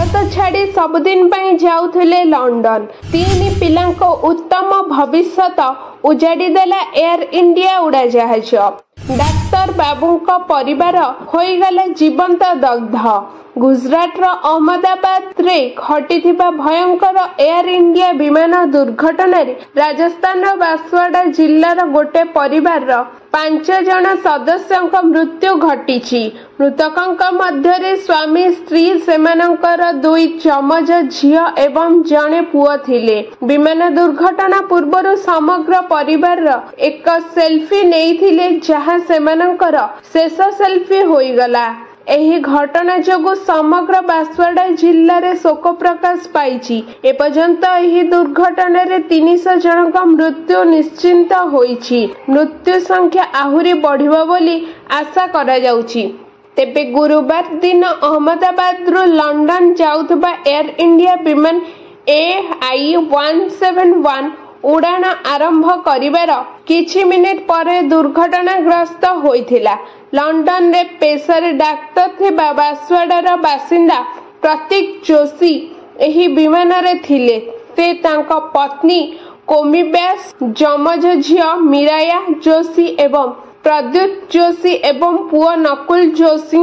भारत छाड़ी सबुदिन जाउथिले लंडन। 3 पिलांको उत्तम भविष्यत उजाड़ी देला एयर इंडिया उड़ाजहाज। डाक्तर बाबूंको परिवार होइगला जीवंत दग्ध। गुजरात अहमदाबाद रे घटिथिबा भयंकर एयर इंडिया विमान दुर्घटन राजस्थान बांसवाड़ा जिल्लार गोटे परिवार 5 जन सदस्यों मृत्यु घटी। मृतकों मध्य स्वामी स्त्री सेमानंकर 2 चमज झियो एवं जड़े पुओ थिले। विमान दुर्घटना पूर्व समग्र परिवार एक सेल्फी नैथिले जहां सेमानंकर शेष सेल्फी होइगला। एही घटना जोगु समग्र बांसवाड़ा जिल्ला रे शोक प्रकाश पाइछि। एपर्यंत एही दुर्घटना रे 300 जनक मृत्यु निश्चिंत होइछि। मृत्यु संख्या आहुरी बढ़िबो बोली आशा करा जाउछि। तेबे गुरुवार दिन अहमदाबाद रु लंडन जाउथबा एयर इंडिया विमान AI-171 उड़ान आरंभ करिवार किछि मिनिट परे दुर्घटनाग्रस्त होइथिला। लंडन रे पेशर डाक्तर थिबा बांसवाड़ार बासिंदा प्रतीक जोशी एही विमान रे थिले। ते तांको पत्नी कोमी व्यास, जमज झियो मीराया जोशी एवं प्रद्युत जोशी एवं पुओ नकुल जोशी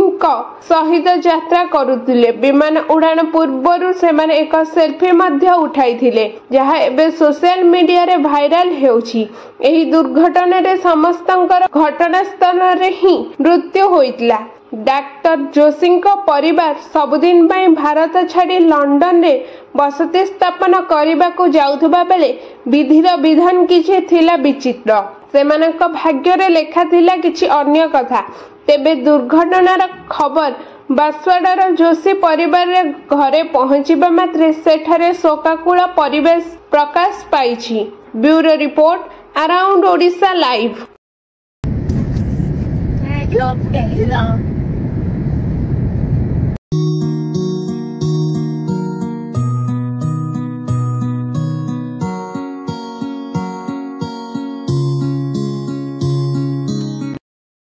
सहित यात्रा करुथिले। विमान उड़ान पूर्व सेमाने एक सेल्फी मध्य उठाइथिले, जहा एबे सोशल मीडिया रे भाइराल हेउछि। एही दुर्घटना रे समस्तंकर घटनास्थल रे ही मृत्यु होइतला। डाक्टर जोशी परिवार सबुदिन भारत छाड़ी लंडन रे बसति स्थापन करने को जाउथबा बेले विधिर विधान किछि थिला विचित्र। सेमानक भाग्य रे लेखा थिला किछि अन्य कथा। तेबे दुर्घटनार खबर बांसवाड़ार जोशी परिवार रे घरे पहुंचीबा मात्रे सेठारे शोकाकुल परिवेश प्रकाश पाइछि। Bureau report around Odisha live.